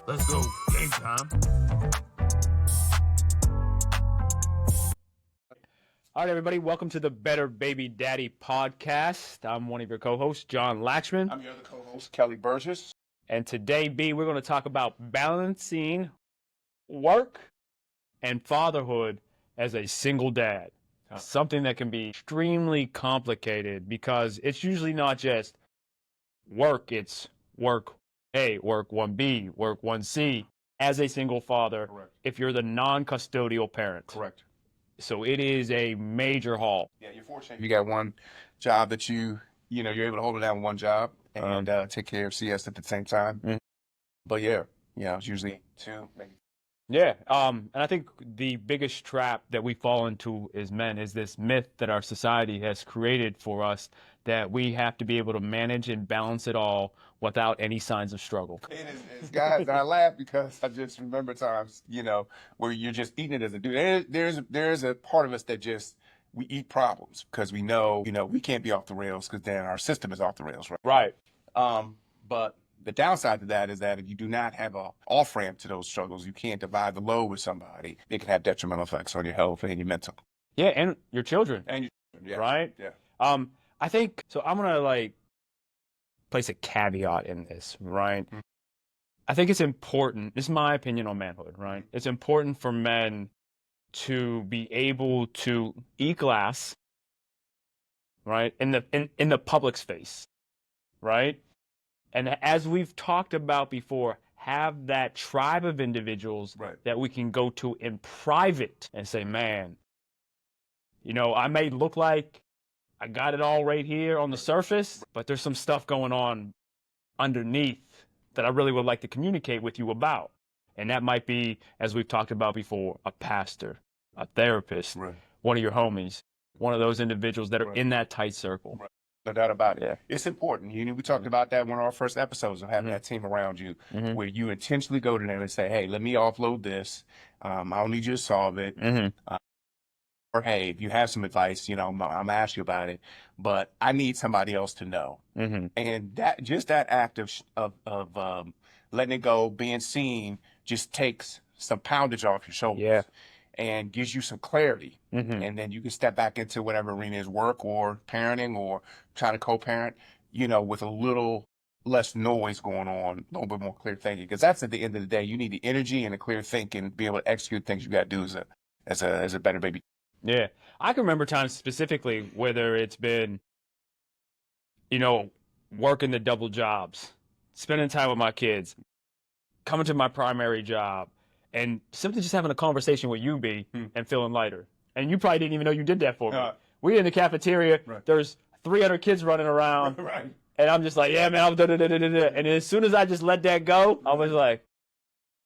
Let's go. Game time. All right, everybody. Welcome to the Better Baby Daddy podcast. I'm one of your co-hosts, John Latchman. I'm your other co-host, Kelly Burgess. And today, B, we're going to talk about balancing work and fatherhood as a single dad. Something that can be extremely complicated because it's usually not just work. It's work A, work 1B, work 1C as a single father. Correct. If you're the non-custodial parent. Correct. So it is a major haul. Yeah, you're fortunate. You got one job that you're able to hold it down with one job and take care of CS at the same time. Mm-hmm. But yeah, it's usually two, maybe. Yeah, and I think the biggest trap that we fall into as men is this myth that our society has created for us that we have to be able to manage and balance it all without any signs of struggle. It's guys, and I laugh because I just remember times, where you're just eating it as a dude. There's a part of us that we eat problems because we know, we can't be off the rails because then our system is off the rails, right? Right. But the downside to that is that if you do not have an off-ramp to those struggles, you can't divide the load with somebody. It can have detrimental effects on your health and your mental. Yeah, and your children. And your children, yeah. Right? Yeah. I think, so I'm going to place a caveat in this, right? Mm-hmm. I think it's important, this is my opinion on manhood, right? It's important for men to be able to eat glass, right? In the public space, right? And as we've talked about before, have that tribe of individuals that we can go to in private and say, man, I may look like I got it all right here on the surface, but there's some stuff going on underneath that I really would like to communicate with you about. And that might be, as we've talked about before, a pastor, a therapist, one of your homies, one of those individuals that are in that tight circle. Right. No doubt about it. Yeah. It's important. We talked about that in one of our first episodes of having that team around you, where you intentionally go to them and say, hey, let me offload this. I don't need you to solve it. Or, hey, if you have some advice, I'm going to ask you about it, but I need somebody else to know. And that act of letting it go, being seen, just takes some poundage off your shoulders. And gives you some clarity. And then you can step back into whatever arena is work or parenting or trying to co-parent, with a little less noise going on, a little bit more clear thinking. Because that's at the end of the day, you need the energy and the clear thinking, be able to execute things you got to do as a better baby. Yeah. I can remember times specifically whether it's been, working the double jobs, spending time with my kids, coming to my primary job, and simply just having a conversation with you, B, and feeling lighter. And you probably didn't even know you did that for me. We're in the cafeteria. There's 300 kids running around. And I'm just like, yeah, man, I'm da-da-da-da-da-da. And as soon as I just let that go, I was like,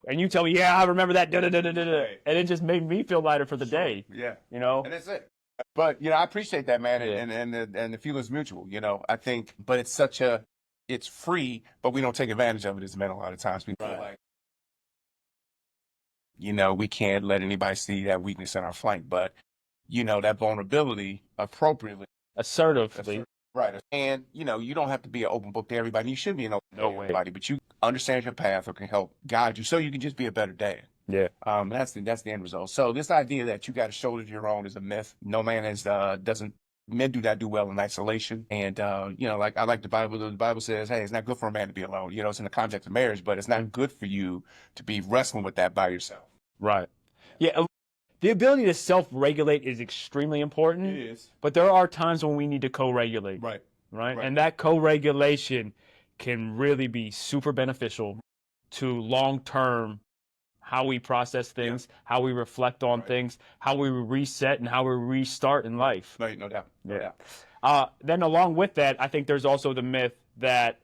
and you tell me, yeah, I remember that, da-da-da-da-da-da. And it just made me feel lighter for the day. Yeah. And that's it. But, I appreciate that, man. And the feeling's mutual, I think, but it's free, but we don't take advantage of it as men a lot of times. We feel like, we can't let anybody see that weakness in our flank, but, that vulnerability appropriately. Assertively. Right. And, you don't have to be an open book to everybody. You should be an open book to everybody, but you understand your path or can help guide you so you can just be a better dad. Yeah. That's the end result. So this idea that you got a shoulder of your own is a myth. No man men do not do well in isolation. And, I like the Bible. The Bible says, hey, it's not good for a man to be alone. It's in the context of marriage, but it's not good for you to be wrestling with that by yourself. Right. Yeah. The ability to self-regulate is extremely important. It is. But there are times when we need to co-regulate. Right. And that co-regulation can really be super beneficial to long-term how we process things, how we reflect on things, how we reset and how we restart in life. Right, no doubt. Then along with that, I think there's also the myth that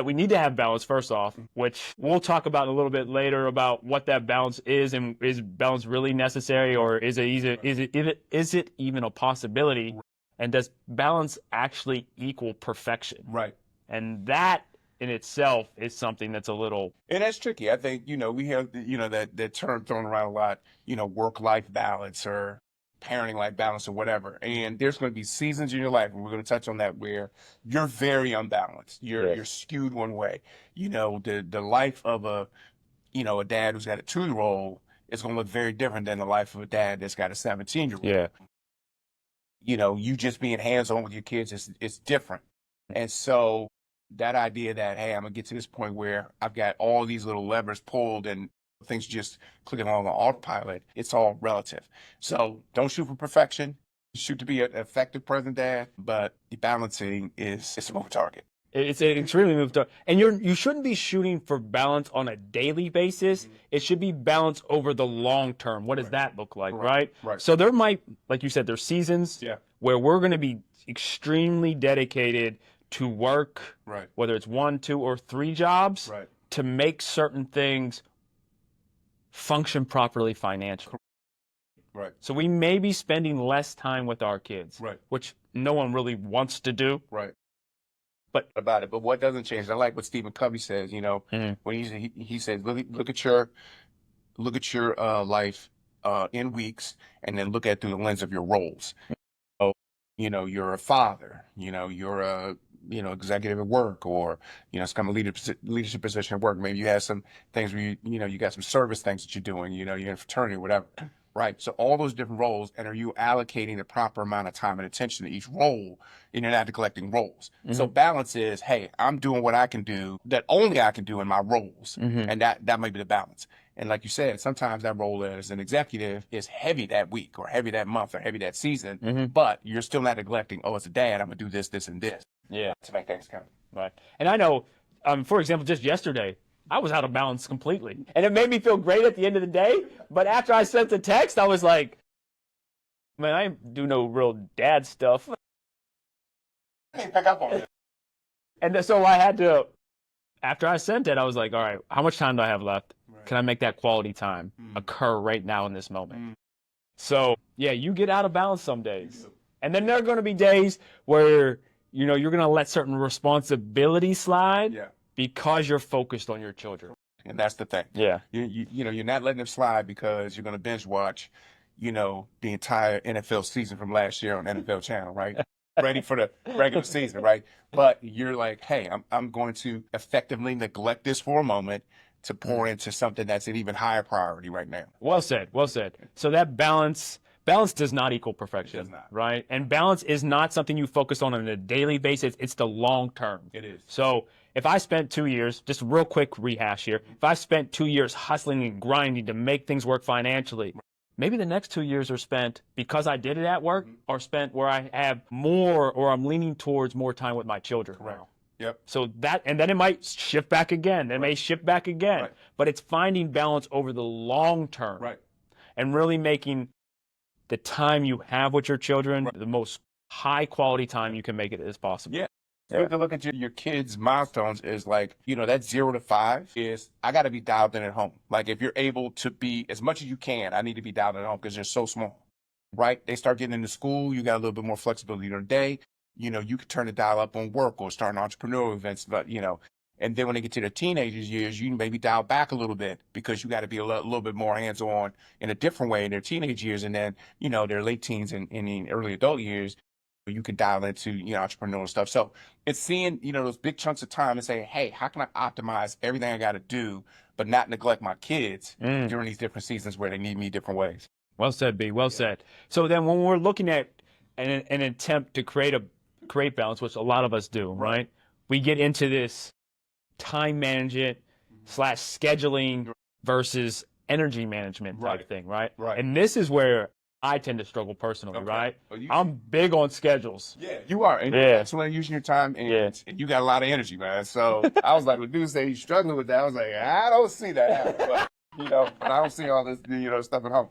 we need to have balance first off, which we'll talk about a little bit later about what that balance is and is balance really necessary or is it even a possibility? And does balance actually equal perfection? Right. And that in itself is something that's a little... And that's tricky. I think, we have, that term thrown around a lot, work-life balance or parenting life balance or whatever. And there's going to be seasons in your life, and we're going to touch on that, where you're very unbalanced. You're skewed one way. You know, the life of a dad who's got a 2-year-old is going to look very different than the life of a dad that's got a 17-year-old. Yeah. You know, you just being hands-on with your kids is different. And so that idea that, hey, I'm going to get to this point where I've got all these little levers pulled and things just clicking along on autopilot, it's all relative. So don't shoot for perfection. Shoot to be an effective present dad, but the balancing is a moving target. It's an extremely moving target. And you shouldn't be shooting for balance on a daily basis. It should be balance over the long term. What does that look like, right? So there might, like you said, there's seasons where we're going to be extremely dedicated to work, whether it's 1, 2, or 3 jobs, to make certain things function properly financially. So we may be spending less time with our kids, which no one really wants to do. But what doesn't change? I like what Stephen Covey says. You know, when he says, look at your life in weeks, and then look at it through the lens of your roles. So, you know, you're a father. You know, you're a executive at work, or it's kind of leadership position at work. Maybe you have some things where you got some service things that you're doing. You know, you're in a fraternity or whatever. Right. So all those different roles, and are you allocating the proper amount of time and attention to each role, and you're not neglecting roles? So balance is, hey, I'm doing what I can do that only I can do in my roles. And that might be the balance. And like you said, sometimes that role as an executive is heavy that week, or heavy that month, or heavy that season, but you're still not neglecting, oh, as a dad, I'm going to do this, this, and this. Yeah. To make things count. Right. And I know, for example, just yesterday, I was out of balance completely. And it made me feel great at the end of the day. But after I sent the text, I was like, man, I didn't do no real dad stuff. I didn't pick up on it. And so I had to, after I sent it, I was like, all right, how much time do I have left? Can I make that quality time occur right now in this moment? So, yeah, you get out of balance some days. And then there are going to be days where, you're going to let certain responsibilities slide. Because you're focused on your children. And that's the thing. Yeah. You're not letting them slide because you're going to binge watch, the entire NFL season from last year on NFL Channel, right? Ready for the regular season, right? But you're like, hey, I'm going to effectively neglect this for a moment to pour into something that's an even higher priority right now. Well said. Well said. So that balance does not equal perfection. It does not. Right? And balance is not something you focus on a daily basis. It's the long term. It is. So if I spent 2 years, just a real quick rehash here, if I spent 2 years hustling and grinding to make things work financially, maybe the next 2 years are spent because I did it at work, or spent where I have more, or I'm leaning towards more time with my children. Correct. Yep. So and then it might shift back again. It may shift back again. But it's finding balance over the long term. And really making the time you have with your children the most high quality time you can make it as possible. Yeah. So to look at your kids' milestones is like, that 0 to 5 is, I got to be dialed in at home. Like, if you're able to be as much as you can, I need to be dialed in at home because they're so small, right? They start getting into school. You got a little bit more flexibility during the day. You can turn the dial up on work or start entrepreneurial events, but, and then when they get to their teenagers years, you maybe dial back a little bit because you got to be a little bit more hands-on in a different way in their teenage years. And then, their late teens and in early adult years, you can dial into, entrepreneurial stuff. So it's seeing, those big chunks of time and saying, hey, how can I optimize everything I got to do, but not neglect my kids during these different seasons where they need me different ways? Well said, B. Well said. So then when we're looking at an attempt to create balance, which a lot of us do, right? We get into this time management / scheduling versus energy management type thing, right? And this is where I tend to struggle personally, right? Well, I'm big on schedules. Yeah, you are. And you're excellent at using your time, and you got a lot of energy, man. So I was like, when dudes say you're struggling with that, I was like, I don't see that happen. But, but I don't see all this, stuff at home.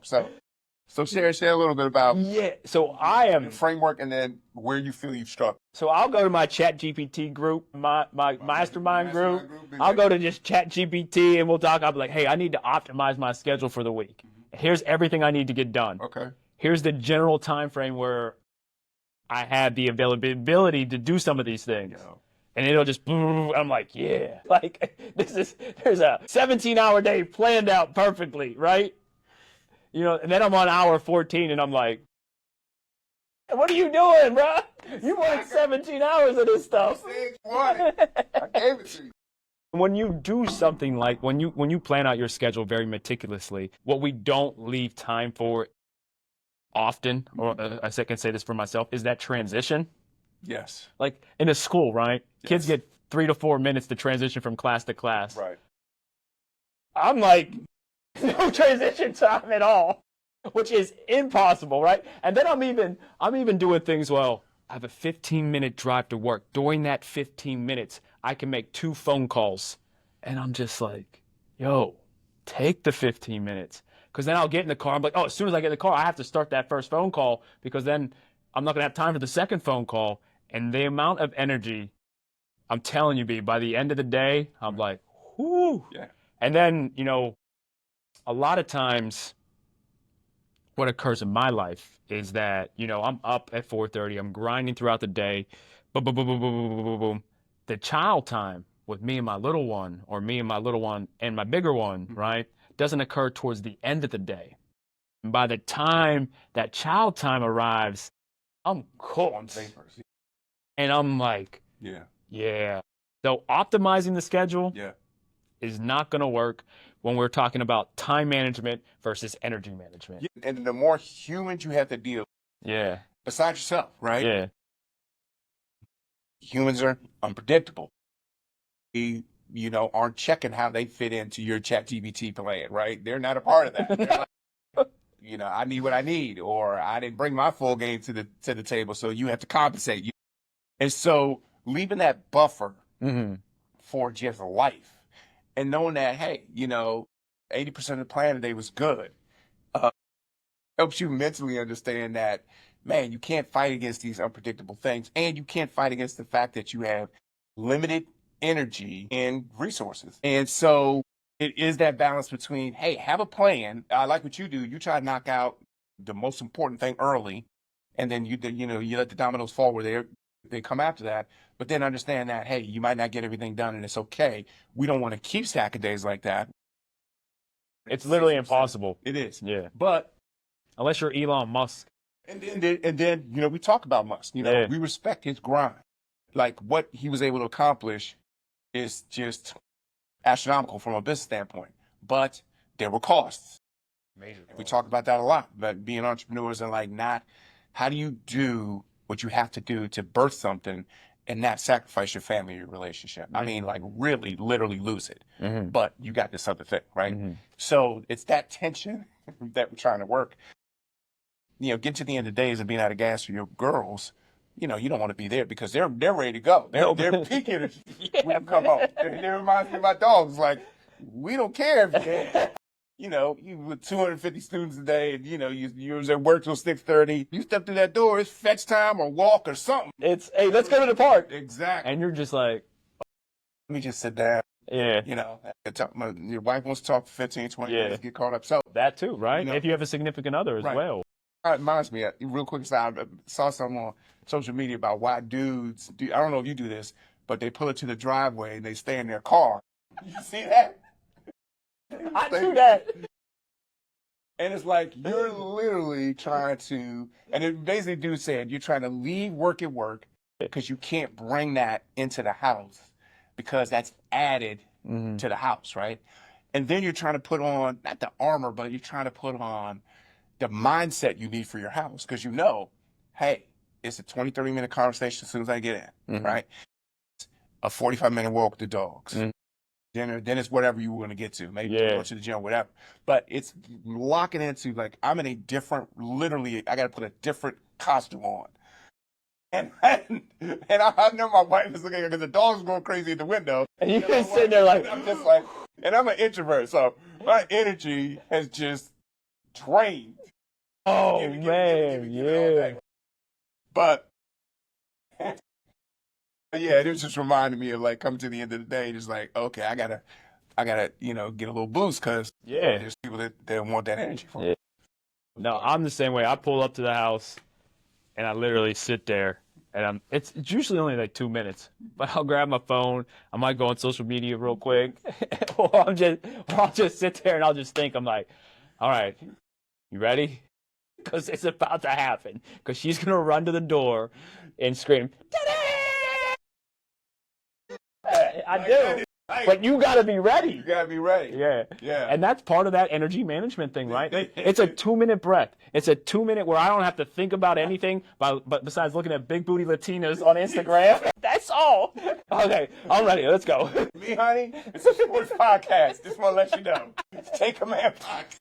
So share a little bit about so I am the framework, and then where you feel you've struggled. So I'll go to my ChatGPT group, my mastermind group. I'll go to just ChatGPT and we'll talk. I'll be like, hey, I need to optimize my schedule for the week. Here's everything I need to get done. Okay. Here's the general time frame where I have the availability to do some of these things. And it'll just, I'm like, yeah. Like, there's a 17-hour day planned out perfectly, right? And then I'm on hour 14 and I'm like, What are you doing, bro? You worked 17 hours of this stuff. I gave it to you. When you do something like when you plan out your schedule very meticulously, what we don't leave time for often, or I can say this for myself, is that transition. Yes. Like in a school, right? Yes. Kids get 3 to 4 minutes to transition from class to class. Right. I'm like, no transition time at all, which is impossible, right? And then I'm even doing things, well, I have a 15-minute drive to work. During that 15 minutes, I can make 2 phone calls. And I'm just like, yo, take the 15 minutes. Because then I'll get in the car. I'm like, oh, as soon as I get in the car, I have to start that first phone call because then I'm not going to have time for the second phone call. And the amount of energy, I'm telling you, B, by the end of the day, I'm like, whoo. Yeah. And then, a lot of times what occurs in my life is that, I'm up at 4:30, I'm grinding throughout the day, boom, boom, boom, boom, boom, boom, boom, boom. The child time with me and my little one, or me and my little one and my bigger one, right, doesn't occur towards the end of the day. And by the time that child time arrives, I'm cooked. And I'm like, yeah. So optimizing the schedule is not going to work when we're talking about time management versus energy management. Yeah. And the more humans you have to deal with, besides yourself, right? Yeah. Humans are unpredictable. We, aren't checking how they fit into your ChatGPT plan, right? They're not a part of that. They're like, I need what I need, or I didn't bring my full game to the table, so you have to compensate. And so leaving that buffer for just life, and knowing that, hey, 80% of the plan today was good, helps you mentally understand that, man, you can't fight against these unpredictable things, and you can't fight against the fact that you have limited energy and resources. And so it is that balance between, hey, have a plan. I like what you do. You try to knock out the most important thing early, and then you let the dominoes fall where they come after that. But then understand that, hey, you might not get everything done, and it's okay. We don't want to keep stacking days like that. It's literally impossible. It is. Yeah. But unless you're Elon Musk. And then we talk about Musk. We respect his grind. Like what he was able to accomplish is just astronomical from a business standpoint. But there were costs. Major costs. We talk about that a lot, but being entrepreneurs and how do you do what you have to do to birth something and not sacrifice your family or your relationship? I mean, really, literally lose it. But you got this other thing, right? So it's that tension that we're trying to work. Get to the end of the days and being out of gas for your girls, you don't want to be there because they're ready to go. They're peak energy when you come home. It reminds me of my dogs. Like, we don't care if you with 250 students a day, and you was at work till 6:30. You step through that door, it's fetch time or walk or something. It's, hey, let's go to the park. Exactly. And you're just like, let me just sit down. Yeah. Your wife wants to talk for 15, 20 minutes, get caught up. So that too, right? If you have a significant other as well. It reminds me, real quick, I saw something on social media about why dudes do. I don't know if you do this, but they pull it to the driveway and they stay in their car. You see that? I do that. And it's like you're literally trying to, and it basically dude said you're trying to leave work at work because you can't bring that into the house because that's added to the house, right? And then you're trying to put on not the armor, but you're trying to put on the mindset you need for your house because hey, it's a 20, 30-minute conversation as soon as I get in, right? A 45-minute walk with the dogs. Dinner, then it's whatever you want to get to. Maybe go to the gym, whatever. But it's locking into I'm in a different, literally, I got to put a different costume on. And I know my wife is looking because the dog's going crazy at the window. And you're just sitting there like, I'm just like, and I'm an introvert, so my energy has just drained. Oh, man, yeah. But, yeah, it was just reminding me of coming to the end of the day, just okay, I gotta, get a little boost because there's people that want that energy from me. No, I'm the same way. I pull up to the house and I literally sit there and it's usually only 2 minutes, but I'll grab my phone. I might go on social media real quick or I'll just sit there and I'll just think. I'm like, all right, you ready? because it's about to happen. Because she's going to run to the door and scream, I do. But you got to be ready. You got to be ready. Yeah. Yeah. And that's part of that energy management thing, right? It's a 2-minute breath. It's a 2-minute where I don't have to think about anything but besides looking at big booty Latinas on Instagram. That's all. Okay, I'm ready. Let's go. Me, honey, it's a sports podcast. Just want to let you know. Take command podcast.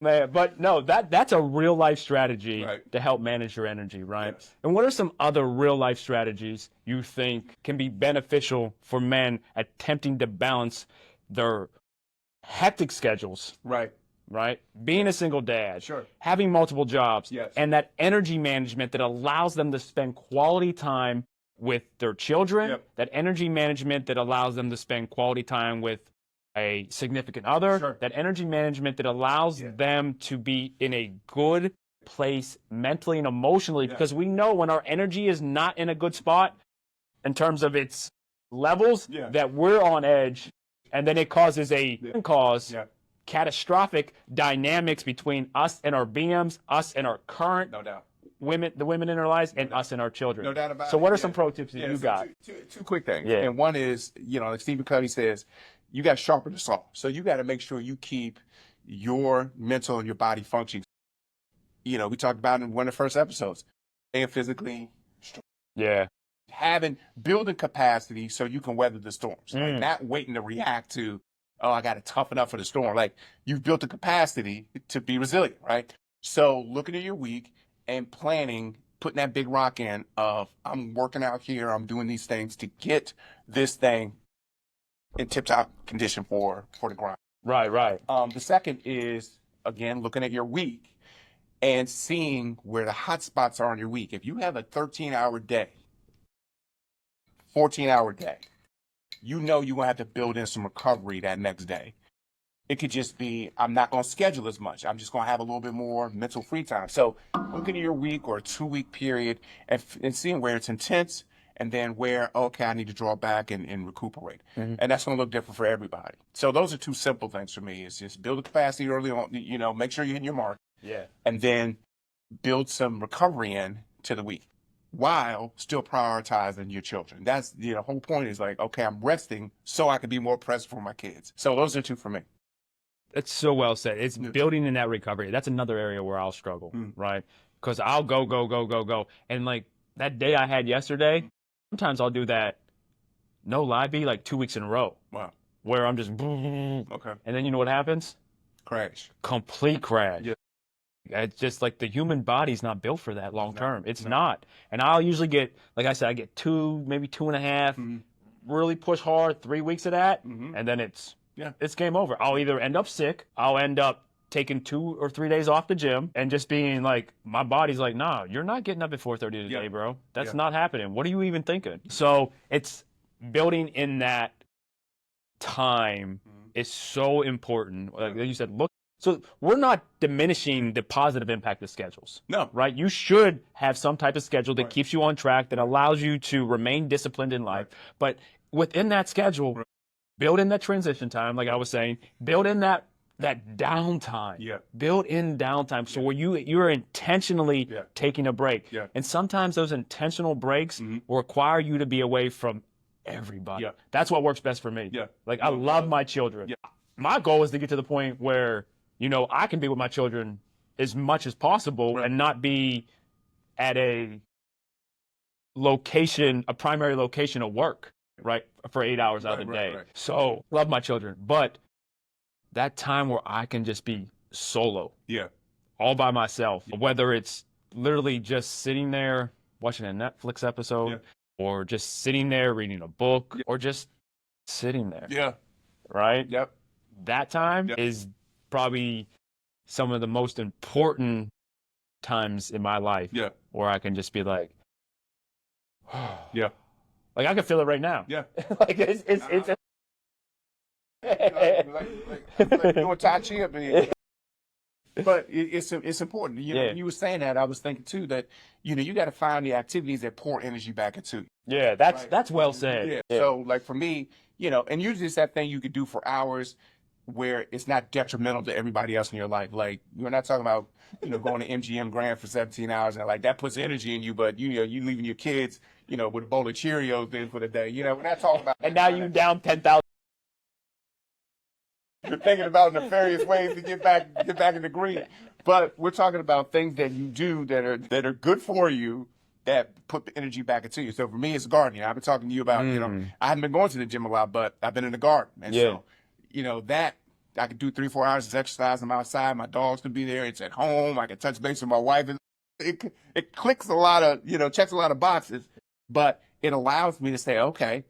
Man, but no, that's a real life strategy to help manage your energy, right? Yes. And what are some other real life strategies you think can be beneficial for men attempting to balance their hectic schedules? Right. Being a single dad, Sure. having multiple jobs, Yes. and that energy management that allows them to spend quality time with their children, that energy management that allows them to spend quality time with a significant other, that energy management that allows them to be in a good place mentally and emotionally, because we know when our energy is not in a good spot in terms of its levels, that we're on edge, and then it causes catastrophic dynamics between us and our BMs, us and our current the women in our lives, and us and our children. No doubt about it. So what are some pro tips that you got? Two quick things. And one is, like Stephen Covey says, you got to sharpen the saw. So you got to make sure you keep your mental and your body functioning. We talked about in one of the first episodes, staying physically strong. Yeah. Building capacity so you can weather the storms. Like not waiting to react to, oh, I got to toughen up for the storm. Like you've built the capacity to be resilient, right? So looking at your week and planning, putting that big rock in of I'm working out here, I'm doing these things to get this thing in tip-top condition for the grind. Right. The second is, again, looking at your week and seeing where the hot spots are in your week. If you have a 13-hour day, 14-hour day, you're going to have to build in some recovery that next day. It could just be, I'm not going to schedule as much. I'm just going to have a little bit more mental free time. So looking at your week or a 2-week period and seeing where it's intense, and then where, okay, I need to draw back and recuperate. And that's going to look different for everybody. So those are two simple things for me. It's just build the capacity early on, make sure you're hitting your mark. Yeah. And then build some recovery in to the week while still prioritizing your children. That's, the whole point is like, okay, I'm resting so I can be more present for my kids. So those are two for me. That's so well said. It's building in that recovery. That's another area where I'll struggle, right? Because I'll go. And like that day I had yesterday, sometimes I'll do that, no lie, be like 2 weeks in a row. Wow. Where I'm just, okay. And then you know what happens? Crash. Complete crash. Yeah. It's just like the human body's not built for that long term. It's not. And I'll usually get, like I said, I get 2, maybe 2.5, really push hard, 3 weeks of that, and then it's game over. I'll either end up sick, I'll end up taking 2 or 3 days off the gym and just being like, my body's like, nah, you're not getting up at 4:30 today, bro. That's not happening. What are you even thinking? So it's building in that time is so important. Like you said, look. So we're not diminishing the positive impact of schedules. No. Right? You should have some type of schedule that keeps you on track, that allows you to remain disciplined in life. But within that schedule, build in that transition time, like I was saying, build in that downtime. Build in downtime. So where you're intentionally taking a break. And sometimes those intentional breaks will require you to be away from everybody. That's what works best for me. Like I love my children. My goal is to get to the point where, I can be with my children as much as possible and not be at a primary location of work, right, for 8 hours out of the day. So love my children, but that time where I can just be solo, all by myself, whether it's literally just sitting there watching a Netflix episode or just sitting there reading a book or just sitting there. Right? That time is probably some of the most important times in my life where I can just be like, like I can feel it right now. Like it's like doing Tai Chi up in here. But it's important. You were saying that, I was thinking too that you got to find the activities that pour energy back into you. Yeah, that's well said. So like for me, and usually it's that thing you could do for hours. where it's not detrimental to everybody else in your life. Like, we're not talking about, going to MGM Grand for 17 hours and like that puts energy in you, but you leaving your kids, with a bowl of Cheerios then for the day. We're not talking about. And now you down 10,000. You're thinking about nefarious ways to get back in the green. But we're talking about things that you do that are good for you, that put the energy back into you. So for me, it's gardening. I've been talking to you about, I haven't been going to the gym a lot, but I've been in the garden. And so, that I could do 3-4 hours of exercise. I'm outside. My dogs can be there. It's at home. I can touch base with my wife. And it clicks a lot of, checks a lot of boxes, but it allows me to say, okay,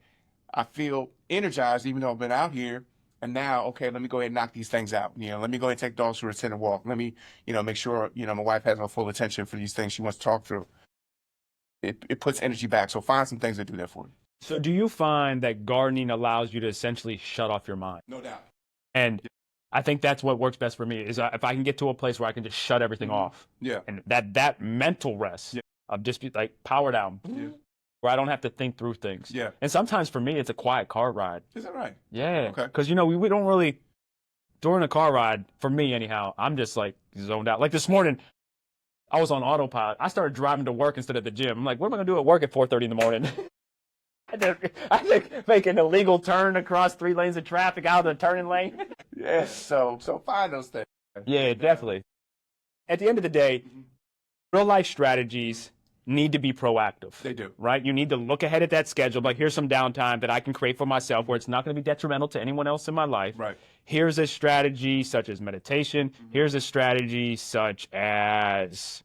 I feel energized even though I've been out here. And now, okay, let me go ahead and knock these things out. Let me go ahead and take dogs for a 10 walk. Let me, make sure, my wife has my full attention for these things she wants to talk through. It puts energy back. So find some things that do that for you. So do you find that gardening allows you to essentially shut off your mind? No doubt. And I think that's what works best for me is if I can get to a place where I can just shut everything off. Yeah. And that mental rest of just be like power down. Yeah. Where I don't have to think through things. Yeah. And sometimes for me, it's a quiet car ride. Is that right? Yeah. Okay. Because, we don't really, during a car ride, for me anyhow, I'm just like zoned out. Like this morning, I was on autopilot. I started driving to work instead of the gym. I'm like, what am I going to do at work at 4:30 in the morning? I had to make an illegal turn across 3 lanes of traffic out of the turning lane. Yeah. So find those things. Yeah, definitely. At the end of the day, real life strategies need to be proactive. They do. Right? You need to look ahead at that schedule. Like, here's some downtime that I can create for myself where it's not going to be detrimental to anyone else in my life. Right. Here's a strategy such as meditation. Here's a strategy such as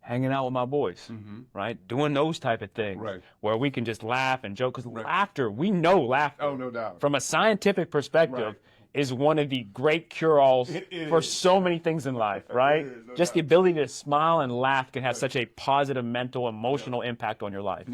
hanging out with my boys. Right? Doing those type of things. Right. Where we can just laugh and joke. Because laughter, we know laughter. Oh, no doubt. From a scientific perspective, is one of the great cure-alls for so many things in life, right? Just the ability to smile and laugh can have such a positive mental, emotional impact on your life.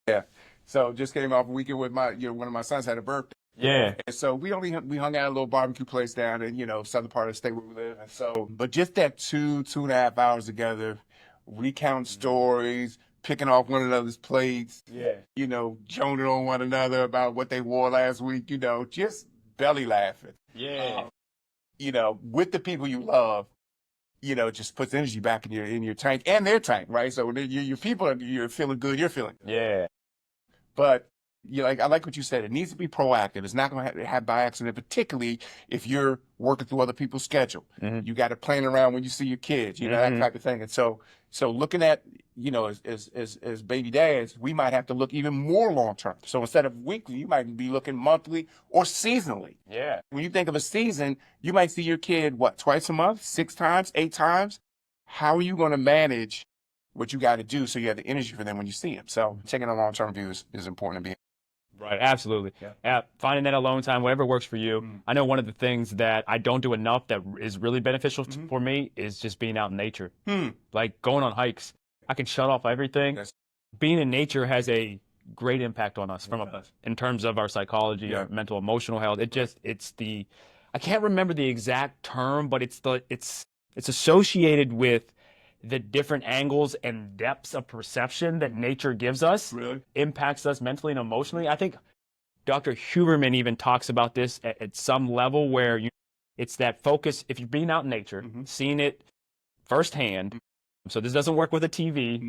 Yeah. So just came off a weekend with one of my sons had a birthday. Yeah. And so we hung out at a little barbecue place down in, southern part of the state where we live. And so, but just that 2.5 hours together, recounting stories, picking off one another's plates, joning on one another about what they wore last week, just belly laughing. Yeah. With the people you love, just puts energy back in your tank and their tank, right? So your people you're feeling good, you're feeling good. Yeah. But I like what you said. It needs to be proactive. It's not going to have by accident, particularly if you're working through other people's schedule. You got to plan around when you see your kids, that type of thing. And so looking at, as baby dads, we might have to look even more long term. So instead of weekly, you might be looking monthly or seasonally. Yeah. When you think of a season, you might see your kid, twice a month, 6 times, 8 times? How are you going to manage what you got to do so you have the energy for them when you see them? So taking a long term view is important to be. Right, absolutely. Yeah. Finding that alone time, whatever works for you. I know one of the things that I don't do enough that is really beneficial for me is just being out in nature. Like going on hikes. I can shut off everything. Being in nature has a great impact on us in terms of our psychology, our mental, emotional health. I can't remember the exact term, but it's associated with the different angles and depths of perception that nature gives us, impacts us mentally and emotionally. I think Dr. Huberman even talks about this at some level where it's that focus. If you're being out in nature, seeing it firsthand, so this doesn't work with a TV.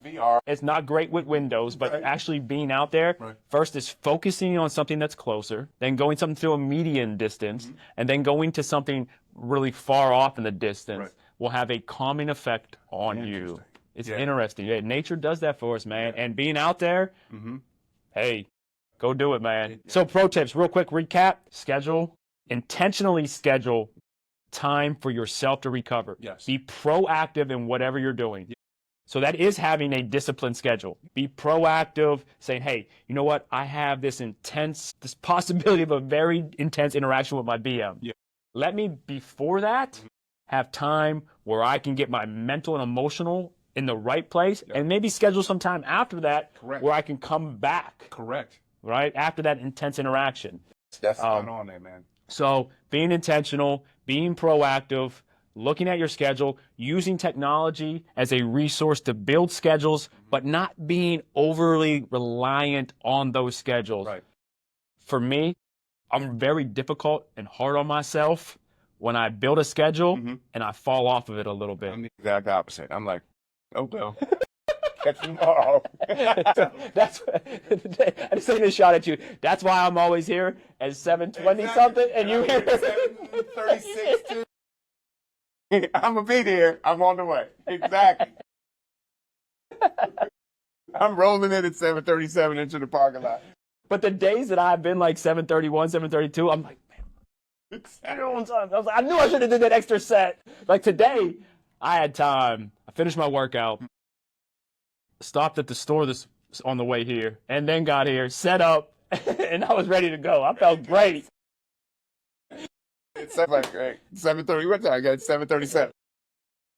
VR. It's not great with Windows, but actually being out there, first is focusing on something that's closer, then going something to a median distance, and then going to something really far off in the distance will have a calming effect on you. It's interesting. Yeah, nature does that for us, man. And being out there, hey, go do it, man. So pro tips, real quick recap, intentionally schedule time for yourself to recover. Be proactive in whatever you're doing. So that is having a disciplined schedule. Be proactive, saying, hey, you know what? I have this possibility of a very intense interaction with my BM. Let me, before that, have time where I can get my mental and emotional in the right place, and maybe schedule some time after that where I can come back. Right? After that intense interaction. That's spot on there, man. So being intentional, being proactive, looking at your schedule, using technology as a resource to build schedules, but not being overly reliant on those schedules. For me, I'm very difficult and hard on myself when I build a schedule and I fall off of it a little bit. I'm the exact opposite. I'm like, oh, no. Catch you tomorrow. That's I just taking a shot at you. That's why I'm always here at 7:20 something, and you here 7:36 too. I'm gonna be there. I'm on the way. Exactly. I'm rolling in at 7:37 into the parking lot. But the days that I've been like 7:31, 7:32, I'm like, man, I knew I should have did that extra set. Like today, I had time. I finished my workout, stopped at the store this on the way here, and then got here, set up, and I was ready to go. I felt great. It's like, hey, 7:30. What time? I got 7:37.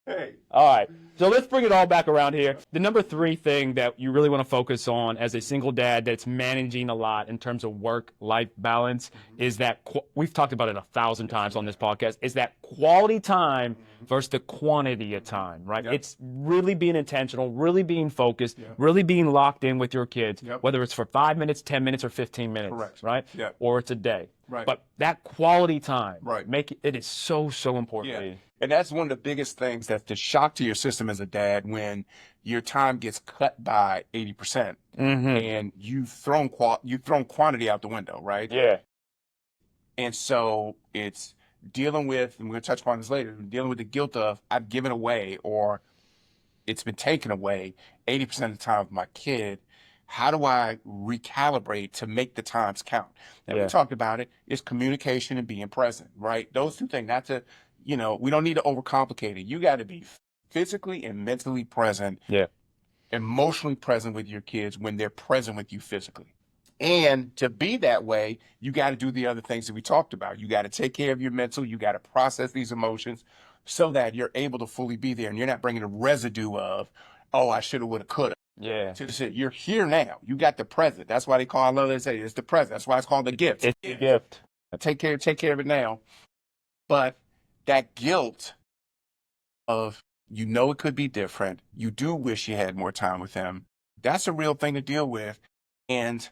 Hey. All right. So let's bring it all back around here. The number 3 thing that you really want to focus on as a single dad that's managing a lot in terms of work-life balance is that we've talked about it 1,000 times on this podcast, is that quality time versus the quantity of time, right? Yep. It's really being intentional, really being focused, really being locked in with your kids, whether it's for 5 minutes, 10 minutes, or 15 minutes, correct, right? Yep. Or it's a day. Right. But that quality time, right, it is so, so important. Yeah. And that's one of the biggest things that's the shock to your system as a dad when your time gets cut by 80% and you've thrown quantity out the window, right? Yeah. And so it's dealing with, and we're going to touch upon this later, dealing with the guilt of I've given away or it's been taken away 80% of the time of my kid. How do I recalibrate to make the times count? And we talked about it. It's communication and being present, right? Those two things, not to, we don't need to overcomplicate it. You got to be physically and mentally present, emotionally present with your kids when they're present with you physically. And to be that way, you got to do the other things that we talked about. You got to take care of your mental. You got to process these emotions so that you're able to fully be there and you're not bringing a residue of, oh, I should have, would have, could have. Yeah. You're here now. You got the present. That's why I love to say it's the present. That's why it's called the gift. It's a gift. Take care of it now. But that guilt of, it could be different. You do wish you had more time with them. That's a real thing to deal with. And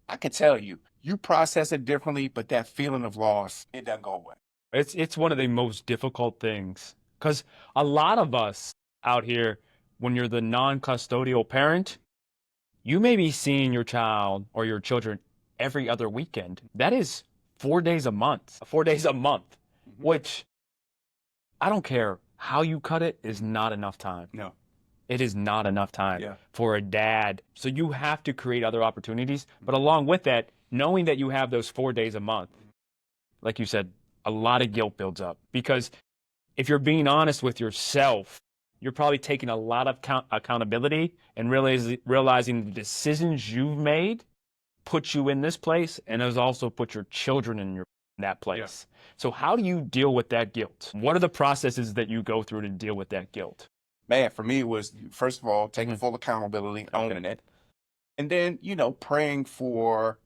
I can tell you, you process it differently, but that feeling of loss, it doesn't go away. It's one of the most difficult things because a lot of us out here, when you're the non-custodial parent, you may be seeing your child or your children every other weekend. That is 4 days a month, which I don't care how you cut it is not enough time. No. It is not enough time for a dad. So you have to create other opportunities. But along with that, knowing that you have those 4 days a month, like you said, a lot of guilt builds up because if you're being honest with yourself, you're probably taking a lot of accountability and realizing the decisions you've made put you in this place and has also put your children in that place. Yeah. So how do you deal with that guilt? What are the processes that you go through to deal with that guilt? Man, for me, it was, first of all, taking full accountability, owning it. And then, praying for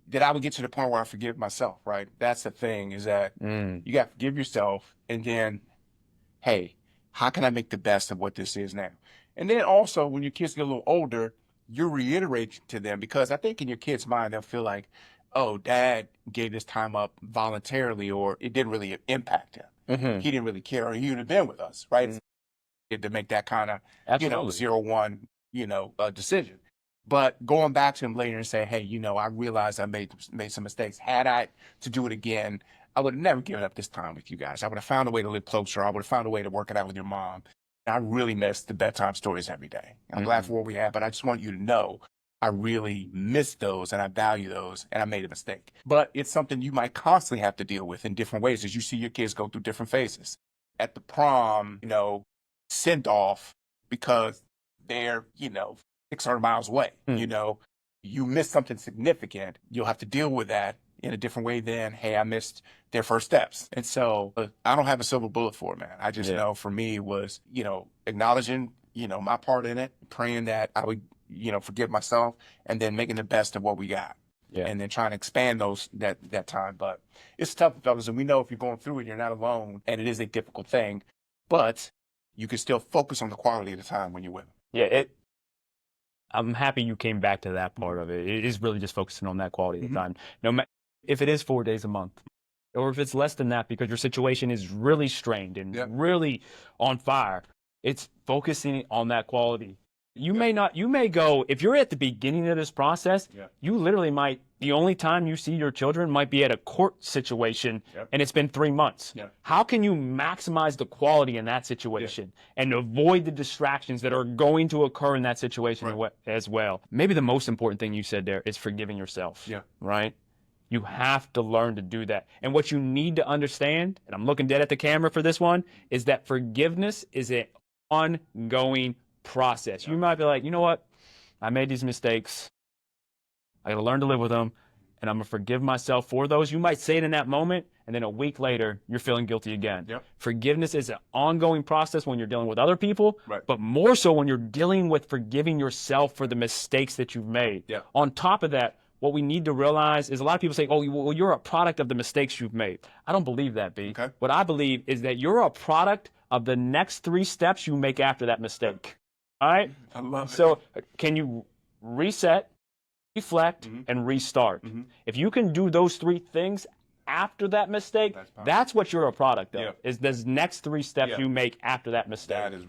that I would get to the point where I forgive myself, right? That's the thing is that you got to forgive yourself and then, hey, how can I make the best of what this is now? And then also when your kids get a little older, you reiterate to them because I think in your kid's mind, they'll feel like, oh, dad gave this time up voluntarily or it didn't really impact him. He didn't really care or he would have been with us, right? To make that kind of, 0-1, decision. But going back to him later and say, hey, I realized I made some mistakes. Had I to do it again, I would have never given up this time with you guys. I would have found a way to live closer. I would have found a way to work it out with your mom. And I really miss the bedtime stories every day. I'm glad for what we have, but I just want you to know I really miss those and I value those and I made a mistake. But it's something you might constantly have to deal with in different ways as you see your kids go through different phases. At the prom, sent off because they're, 600 miles away. You miss something significant. You'll have to deal with that in a different way than, hey, I missed their first steps. And so I don't have a silver bullet for it, man. I just know for me was, acknowledging, my part in it, praying that I would, forgive myself and then making the best of what we got. Yeah. And then trying to expand that time. But it's tough, fellas. And we know if you're going through it, you're not alone. And it is a difficult thing. But you can still focus on the quality of the time when you're with them. Yeah, I'm happy you came back to that part of it. It is really just focusing on that quality of the time. if it is 4 days a month, or if it's less than that because your situation is really strained and really on fire, it's focusing on that quality. You may go, if you're at the beginning of this process, you literally might, the only time you see your children might be at a court situation and it's been 3 months. How can you maximize the quality in that situation and avoid the distractions that are going to occur in that situation as well? Maybe the most important thing you said there is forgiving yourself, right? You have to learn to do that. And what you need to understand, and I'm looking dead at the camera for this one, is that forgiveness is an ongoing process. You might be like, you know what? I made these mistakes. I got to learn to live with them, and I'm going to forgive myself for those. You might say it in that moment, and then a week later, you're feeling guilty again. Forgiveness is an ongoing process when you're dealing with other people, but more so when you're dealing with forgiving yourself for the mistakes that you've made. On top of that, what we need to realize is a lot of people say, oh, well, you're a product of the mistakes you've made. I don't believe that, B. What I believe is that you're a product of the next 3 steps you make after that mistake. All right? I love it. So can you reset, reflect, and restart? If you can do those 3 things after that mistake, that's what you're a product of, is those next 3 steps you make after that mistake. That is,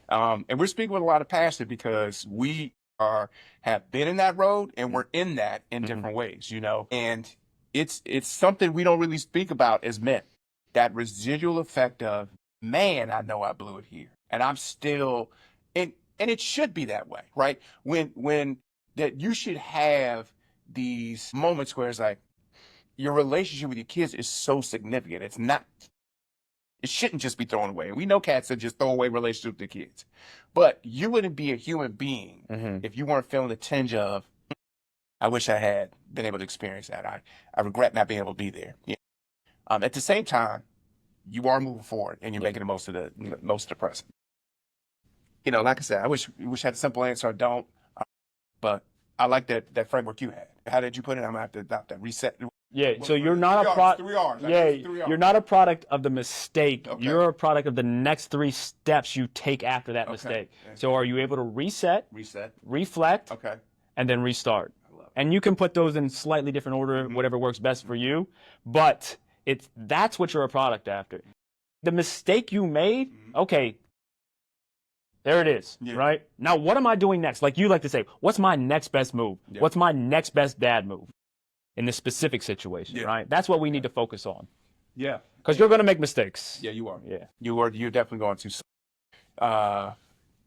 and we're speaking with a lot of passion because we have been in that road and we're in that in different ways, you know, and it's something we don't really speak about as men, that residual effect of, man, I know I blew it here and I'm still, and it should be that way, right? When that you should have these moments where it's like your relationship with your kids is so significant. It shouldn't just be thrown away. We know cats that just throw away relationships with their kids. But you wouldn't be a human being if you weren't feeling the tinge of, I wish I had been able to experience that. I regret not being able to be there. At the same time, you are moving forward and you're making the most of the present. You know, like I said, I wish I had a simple answer. I don't. But I like that framework you had. How did you put it? I'm gonna have to adopt that. Reset. Yeah, so you're not a product. 3 R's. Yeah, you're not a product of the mistake. You're a product of the next 3 steps you take after that mistake. So are you able to reset, reflect, and then restart? And you can put those in slightly different order, whatever works best for you. But that's what you're a product after. The mistake you made, okay, there it is, right? Now, what am I doing next? Like you like to say, what's my next best move? What's my next best dad move in this specific situation, right? That's what we need to focus on. Yeah. Because you're going to make mistakes. Yeah, you are. Yeah. You're definitely going to.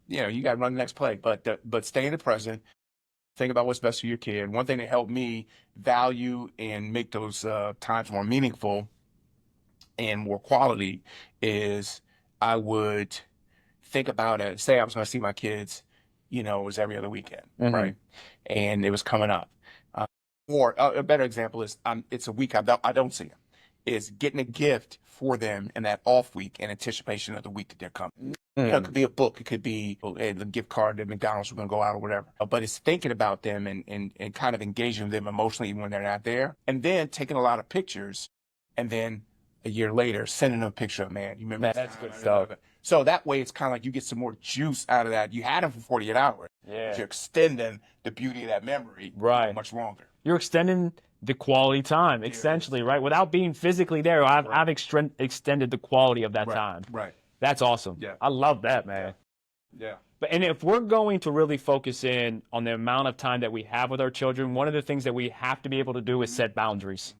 You know, you got to run the next play, but stay in the present. Think about what's best for your kid. One thing that helped me value and make those times more meaningful and more quality is I would think about it. Say I was going to see my kids, you know, it was every other weekend, right? And it was coming up. Or a better example is it's a week I don't see them. Is getting a gift for them in that off week in anticipation of the week that they're coming. You know, it could be a book, it could be a gift card at McDonald's, we're going to go out or whatever. But it's thinking about them and kind of engaging them emotionally when they're not there. And then taking a lot of pictures and then a year later sending them a picture of, man, you remember That's good stuff. So that way it's kind of like you get some more juice out of that. You had them for 48 hours. Yeah. But you're extending the beauty of that memory much longer. You're extending the quality time, essentially, right? Without being physically there, I've extended the quality of that time. Right. That's awesome. Yeah. I love that, man. Yeah. And if we're going to really focus in on the amount of time that we have with our children, one of the things that we have to be able to do is set boundaries.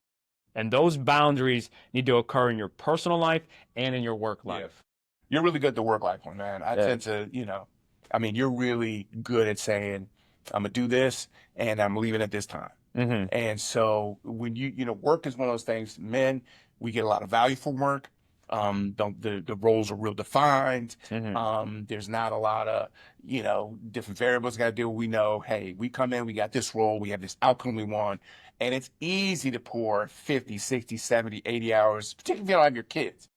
And those boundaries need to occur in your personal life and in your work life. Yeah. You're really good at the work life one, man. I tend to, you know, I mean, you're really good at saying, I'm going to do this and I'm leaving at this time. And so when you know, work is one of those things, men, we get a lot of value from work. The roles are real defined. There's not a lot of, you know, different variables got to deal with. We know, hey, we come in, we got this role, we have this outcome we want. And it's easy to pour 50, 60, 70, 80 hours, particularly if you don't have your kids,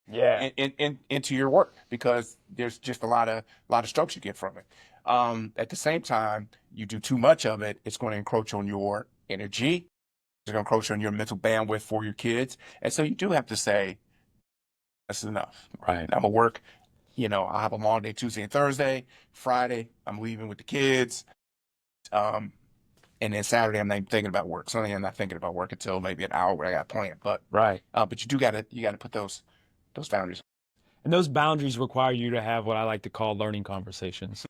into your work because there's just a lot of strokes you get from it. At the same time, you do too much of it, it's going to encroach on your energy. It's going to encroach on your mental bandwidth for your kids. And so you do have to say, that's enough. Right. I'm going to work, you know, I'll have a long day Tuesday and Thursday. Friday, I'm leaving with the kids. And And then Saturday, I'm not even thinking about work. Sunday, I'm not thinking about work until maybe an hour where I got planned. But you gotta put those boundaries. And those boundaries require you to have what I like to call learning conversations.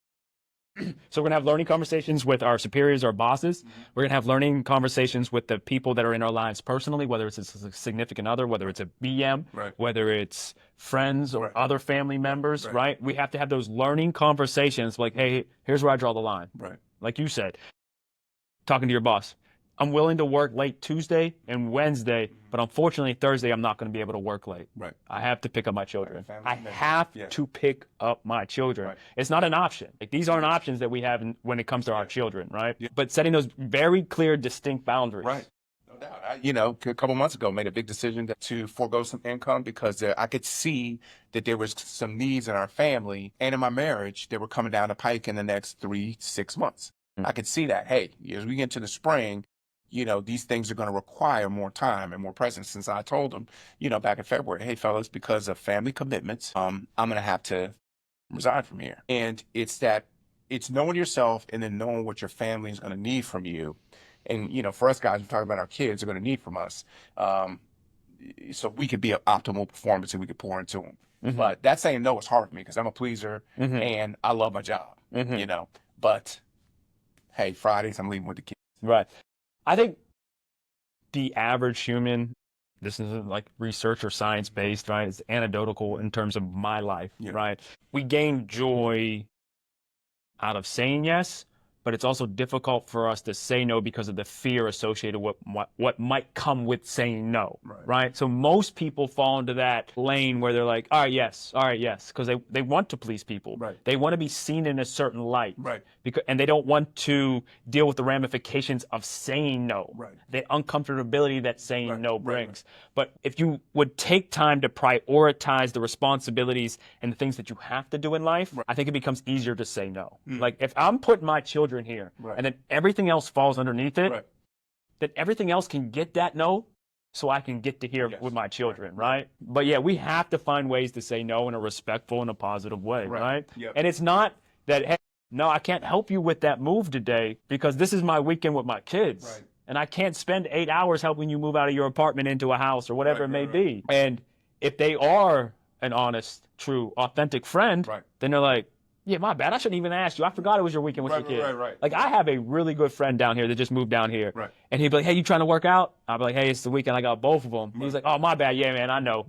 So we're gonna have learning conversations with our superiors, our bosses. Mm-hmm. We're gonna have learning conversations with the people that are in our lives personally, whether it's a significant other, whether it's a BM, whether it's friends or other family members, right? We have to have those learning conversations like, hey, here's where I draw the line. Right. Like you said, talking to your boss. I'm willing to work late Tuesday and Wednesday, but unfortunately Thursday I'm not going to be able to work late. Right. I have to pick up my children. I have to pick up my children. Right. It's not an option. Like, these aren't options that we have when it comes to our children, right? Yeah. But setting those very clear, distinct boundaries. Right. No doubt. A couple months ago, made a big decision to forego some income because I could see that there was some needs in our family and in my marriage that were coming down the pike in the next 3 to 6 months. I could see that, hey, as we get into the spring, these things are going to require more time and more presence. Since I told them, back in February, hey, fellas, because of family commitments, I'm going to have to resign from here. And it's knowing yourself and then knowing what your family is going to need from you. And, for us guys, we're talking about our kids are going to need from us. So we could be an optimal performance and we could pour into them. Mm-hmm. But that saying no is hard for me because I'm a pleaser and I love my job, But, hey, Fridays, I'm leaving with the kids. Right. I think the average human, this isn't like research or science-based, right? It's anecdotal in terms of my life, right? We gain joy out of saying yes, but it's also difficult for us to say no because of the fear associated with what might come with saying no, right? So most people fall into that lane where they're like, all right, yes, because they want to please people. Right. They want to be seen in a certain light. Right. And they don't want to deal with the ramifications of saying no. Right. The uncomfortability that saying no brings. But if you would take time to prioritize the responsibilities and the things that you have to do in life, I think it becomes easier to say no. Like, if I'm putting my children here and then everything else falls underneath it, then everything else can get that no so I can get to here with my children, right? But yeah, we have to find ways to say no in a respectful and a positive way, right? Yep. And it's not that, hey, no, I can't help you with that move today because this is my weekend with my kids. Right. And I can't spend 8 hours helping you move out of your apartment into a house or whatever it may be. And if they are an honest, true, authentic friend, then they're like, yeah, my bad. I shouldn't even ask you. I forgot it was your weekend with your kid. Like, I have a really good friend down here that just moved down here. Right. And he'd be like, hey, you trying to work out? I'd be like, hey, it's the weekend. I got both of them. Right. He's like, oh, my bad. Yeah, man, I know.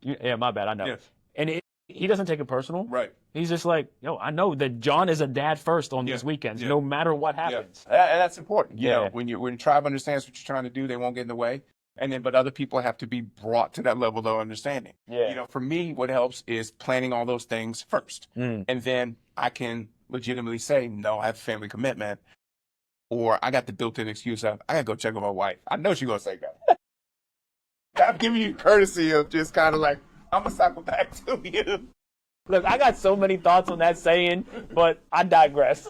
Yeah, my bad. I know. Yes. And he doesnn't take it personal. Right. He's just like, yo, I know that John is a dad first on these weekends, no matter what happens. And that's important. You know, when tribe understands what you're trying to do, they won't get in the way. But other people have to be brought to that level of understanding. Yeah. For me, what helps is planning all those things first. And then I can legitimately say, no, I have a family commitment. Or I got the built-in excuse of, I got to go check on my wife. I know she's going to say that. I'm giving you courtesy of just kind of like, I'm going to cycle back to you. Look, I got so many thoughts on that saying, but I digress.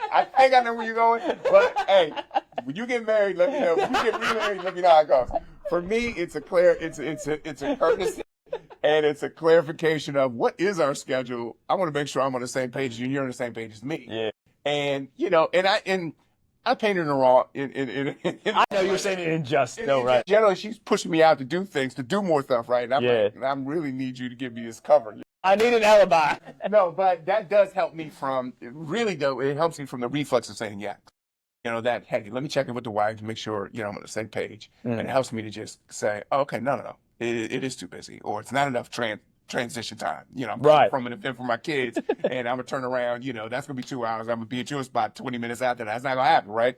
I think I know where you're going, but hey, when you get married, let me know. When you get remarried, let me know how it goes. For me, it's a courtesy, and it's a clarification of what is our schedule. I want to make sure I'm on the same page as you, and you're on the same page as me. Yeah. And I painted her wrong. I know you're saying it in jest, though, right? Generally, she's pushing me out to do things, to do more stuff, right? And I'm like, I really need you to give me this cover. I need an alibi. No, but that does help me it helps me from the reflex of saying yes. That, hey, let me check in with the wife to make sure, I'm on the same page. And it helps me to just say, oh, okay, no. It is too busy, or it's not enough transition time. I'm from an event for my kids, and I'm going to turn around, that's going to be 2 hours. I'm going to be at your spot 20 minutes after that. That's not going to happen, right?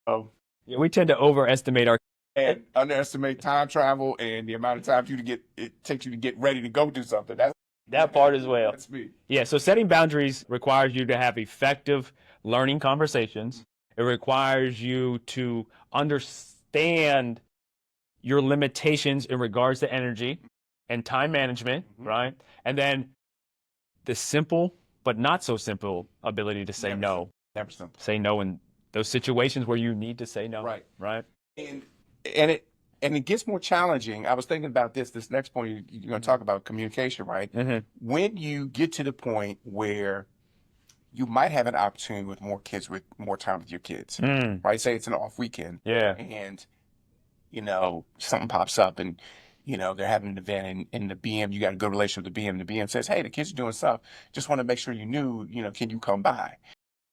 So, yeah, we tend to overestimate and underestimate time travel and the amount of time it takes you to get ready to go do something. That part as well. That's me. Yeah, so setting boundaries requires you to have effective learning conversations. It requires you to understand your limitations in regards to energy and time management, right? And then the simple but not so simple ability to say no. Never simple. Say no in those situations where you need to say no. Right. And it gets more challenging. I was thinking about this next point. You're going to talk about communication, right? Mm-hmm. When you get to the point where you might have an opportunity with more time with your kids, right? Say it's an off weekend, and something pops up, and they're having an event, and the BM, you got a good relationship with the BM. The BM says, "Hey, the kids are doing stuff. Just want to make sure you knew, can you come by?"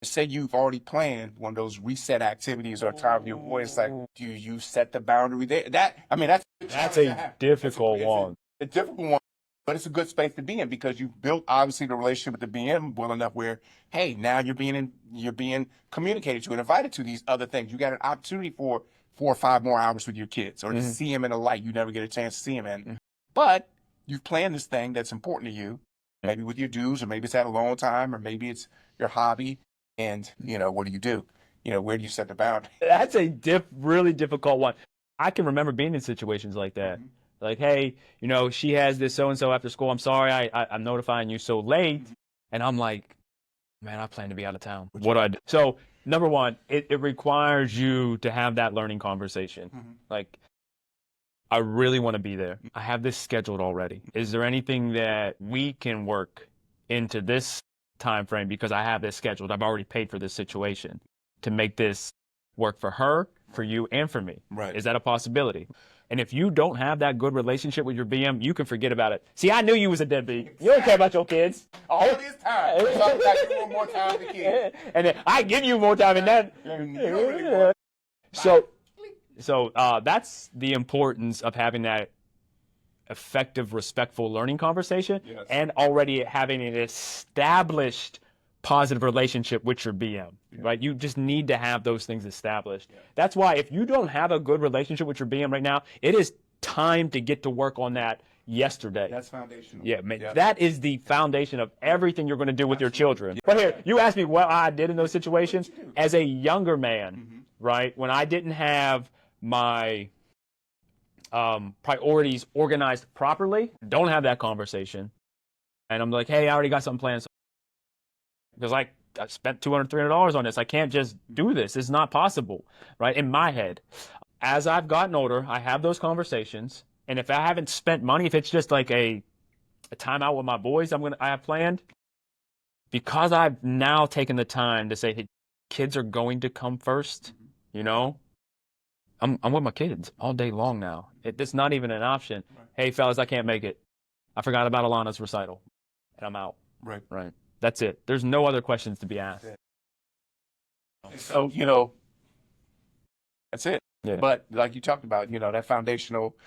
Say you've already planned one of those reset activities or time with your boy. It's like, do you set the boundary there? That's a difficult one. A difficult one, but it's a good space to be in because you've built obviously the relationship with the BM well enough where, hey, now you're being communicated to and invited to these other things. You got an opportunity for 4 or 5 more hours with your kids, or to see them in a light you never get a chance to see them in. But you've planned this thing that's important to you, maybe with your dues, or maybe it's at a long time, or maybe it's your hobby. And, what do you do? Where do you set the boundary? That's a really difficult one. I can remember being in situations like that. Like, hey, she has this so-and-so after school. I'm sorry, I'm notifying you so late. And I'm like, man, I plan to be out of town. What do I do? So, number one, it requires you to have that learning conversation. Like, I really want to be there. I have this scheduled already. Is there anything that we can work into this time frame, because I have this scheduled? I've already paid for this situation to make this work for her, for you, and for me. Right. Is that a possibility? And if you don't have that good relationship with your BM, you can forget about it. See, I knew you was a deadbeat. You don't care about your kids. All this time. You're talking about you want more time with the kids. And then I give you more time than that. So that's the importance of having that effective, respectful learning conversation, and already having an established positive relationship with your BM, right? You just need to have those things established. That's why if you don't have a good relationship with your BM right now, it is time to get to work on that yesterday. That's foundational. Yeah, man, that is the foundation of everything you're going to do with your children. But here, you asked me what I did in those situations. As a younger man, right, when I didn't have my priorities organized properly, don't have that conversation. And I'm like, hey, I already got something planned. Because I spent $200, $300 on this. I can't just do this. It's not possible, right? In my head. As I've gotten older, I have those conversations. And if I haven't spent money, if it's just like a time out with my boys I have planned, because I've now taken the time to say, hey, kids are going to come first, I'm with my kids all day long now. It's not even an option. Right. Hey, fellas, I can't make it. I forgot about Alana's recital, and I'm out. Right. That's it. There's no other questions to be asked. So, that's it. Yeah. But like you talked about, that foundational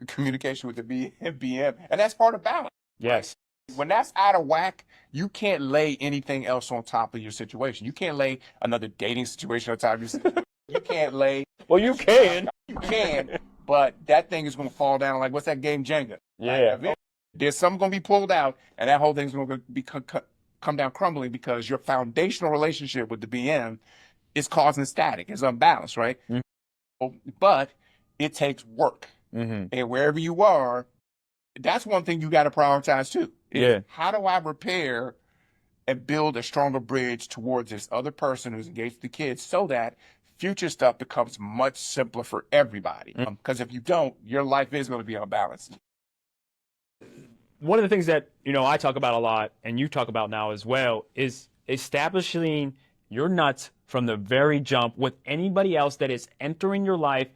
communication with the BM, and that's part of balance. Yes. Right? When that's out of whack, you can't lay anything else on top of your situation. You can't lay another dating situation on top of your situation. You can't lay. Well, you can. You can, but that thing is going to fall down like, what's that game, Jenga? Yeah. Like, there's something going to be pulled out, and that whole thing's going to come down crumbling because your foundational relationship with the BM is causing static. It's unbalanced, right? But it takes work. And wherever you are, that's one thing you got to prioritize too. How do I repair and build a stronger bridge towards this other person who's engaged with the kids so that future stuff becomes much simpler for everybody? Because if you don't, your life is going to be unbalanced. One of the things that, I talk about a lot, and you talk about now as well, is establishing your nuts from the very jump with anybody else that is entering your life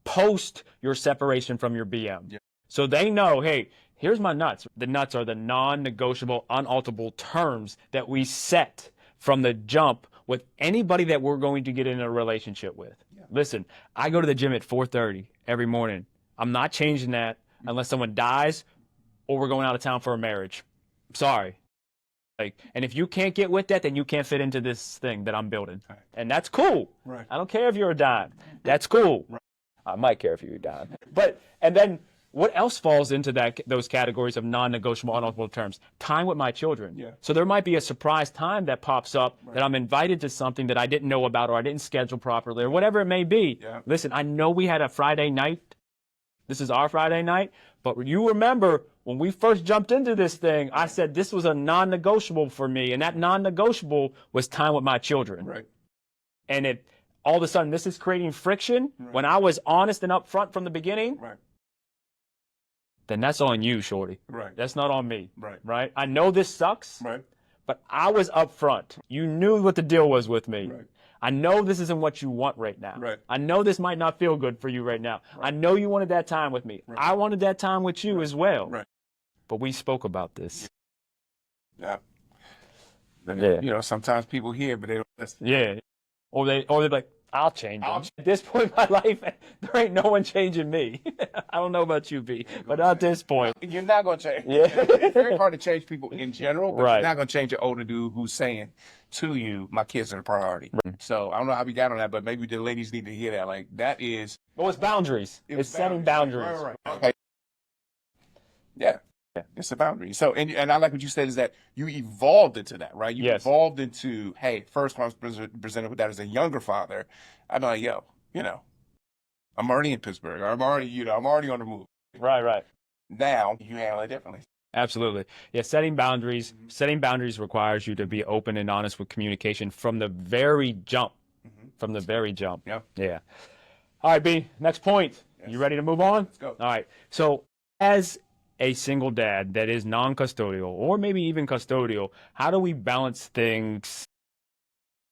post your separation from your BM. So they know, hey, here's my nuts. The nuts are the non-negotiable, unalterable terms that we set from the jump with anybody that we're going to get in a relationship with. Listen, I go to the gym at 4:30 every morning. I'm not changing that unless someone dies or we're going out of town for a marriage. Sorry. And if you can't get with that, then you can't fit into this thing that I'm building. And that's cool. Right. I don't care if you're a dime. That's cool. Right. I might care if you're a dime. And then what else falls into those categories of non-negotiable, unalterable terms? Time with my children. So there might be a surprise time that pops up that I'm invited to something that I didn't know about or I didn't schedule properly or whatever it may be. Listen, I know we had a Friday night. This is our Friday night. But you remember when we first jumped into this thing, I said this was a non-negotiable for me. And that non-negotiable was time with my children. Right. And if all of a sudden this is creating friction when I was honest and upfront from the beginning, then that's on you, shorty. Right. That's not on me. Right. Right. I know this sucks. Right. but I was upfront. You knew what the deal was with me. Right. I know this isn't what you want right now. Right. I know this might not feel good for you right now. Right. I know you wanted that time with me. Right. I wanted that time with you as well. Right. But we spoke about this. Yeah. Yeah. You know, sometimes people hear, but they don't listen. Yeah. Or they're like, I'll change them. At this point in my life, there ain't no one changing me. I don't know about you, B, but at this point. You're not going to change. Yeah. It's very hard to change people in general, but Right. you're not going to change an older dude who's saying to you, my kids are the priority. Right. So I don't know how we got on that, but maybe the ladies need to hear that. Like, that is. Well, it's boundaries. It's setting boundaries. Right. Okay. Yeah. Yeah, it's a boundary. So, and I like what you said is that you evolved into that, right? You evolved into, hey, first when I was presented with that as a younger father, I'm like, yo, you know, I'm already in Pittsburgh. I'm already on the move. Right. Now you handle it differently. Absolutely. Yeah, setting boundaries. Setting boundaries requires you to be open and honest with communication from the very jump. From the very jump. Yeah. All right, B, next point. Yes. You ready to move on? Let's go. All right. So as a single dad that is non-custodial or maybe even custodial, how do we balance things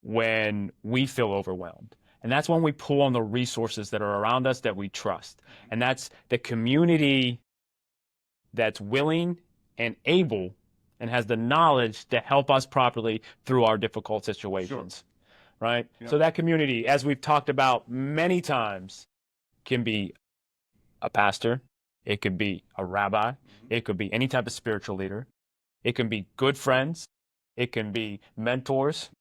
when we feel overwhelmed? And that's when we pull on the resources that are around us that we trust. And that's the community that's willing and able and has the knowledge to help us properly through our difficult situations. Sure. Right? Yep. So that community, as we've talked about many times, can be a pastor. It could be a rabbi. It could be any type of spiritual leader. It can be good friends. It can be mentors.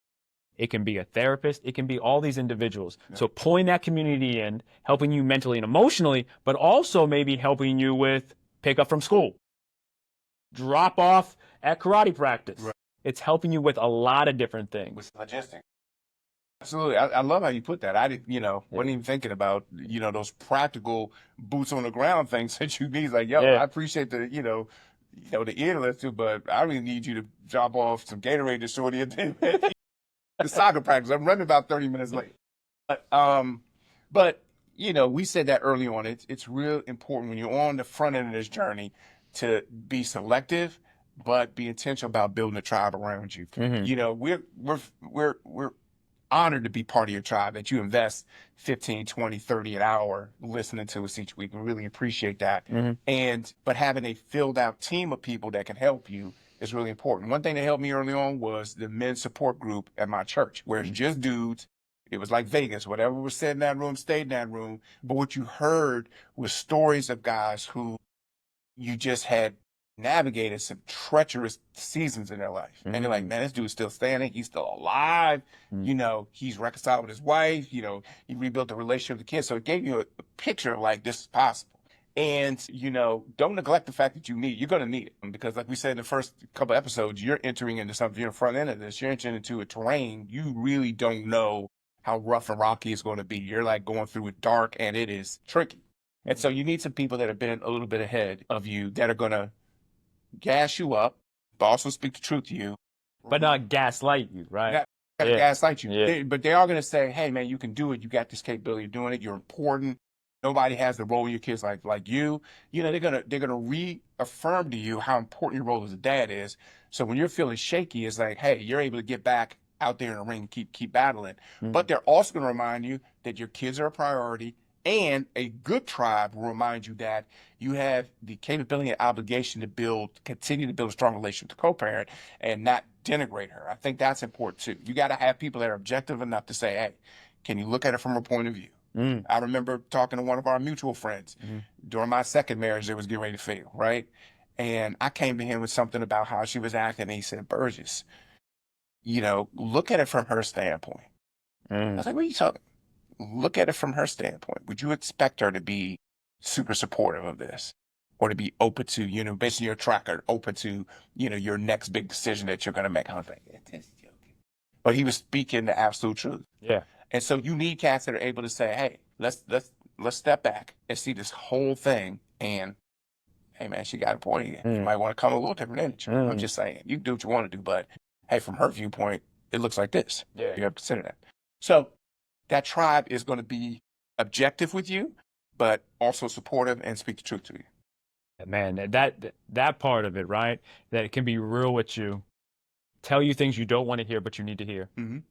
It can be a therapist. It can be all these individuals. Yeah. So pulling that community in, helping you mentally and emotionally, but also maybe helping you with pick up from school, drop off at karate practice. Right. It's helping you with a lot of different things. With logistics. Absolutely. I love how you put that. I didn't, wasn't even thinking about, those practical boots on the ground things that you need. Like, yo, I appreciate the, the ear lifter, but I really need you to drop off some Gatorade to Shorty at the soccer practice. I'm running about 30 minutes late. But we said that early on. It's real important when you're on the front end of this journey to be selective, but be intentional about building a tribe around you. We're honored to be part of your tribe, that you invest 15, 20, 30 an hour listening to us each week. We really appreciate that. But having a filled out team of people that can help you is really important. One thing that helped me early on was the men's support group at my church, where it's just dudes. It was like Vegas. Whatever was said in that room stayed in that room. But what you heard was stories of guys who you just had navigated some treacherous seasons in their life. And they're like, man, this dude's still standing. He's still alive. He's reconciled with his wife. He rebuilt the relationship with the kids. So it gave you a picture of like, this is possible. And, don't neglect the fact that you're going to need it. Because like we said in the first couple episodes, you're entering into something, you're in the front end of this, you're entering into a terrain you really don't know how rough and rocky it's going to be. You're like going through it dark and it is tricky. And so you need some people that have been a little bit ahead of you that are going to gas you up, but also speak the truth to you. But not gaslight you, right? Gaslight you. Yeah. But they are going to say, hey, man, you can do it. You got this capability of doing it. You're important. Nobody has the role in your kids like you. They're gonna reaffirm to you how important your role as a dad is. So when you're feeling shaky, it's like, hey, you're able to get back out there in the ring, keep battling. But they're also going to remind you that your kids are a priority. And a good tribe will remind you that you have the capability and obligation to continue to build a strong relationship with the co-parent and not denigrate her. I think that's important too. You got to have people that are objective enough to say, hey, can you look at it from a point of view? I remember talking to one of our mutual friends during my second marriage that was getting ready to fail, right? And I came to him with something about how she was acting, and he said, Burgess, look at it from her standpoint. I was like, what are you talking? Look at it from her standpoint. Would you expect her to be super supportive of this, or to be open to, based on your tracker, open to, your next big decision that you're going to make? I was like, but he was speaking the absolute truth. Yeah. And so you need cats that are able to say, hey, let's step back and see this whole thing. And hey, man, she got a point again. You might want to come a little different energy. I'm just saying, you can do what you want to do, but hey, from her viewpoint, it looks like this. Yeah. You have to consider that. So that tribe is going to be objective with you, but also supportive and speak the truth to you. Man, that part of it, right? That it can be real with you, tell you things you don't want to hear, but you need to hear,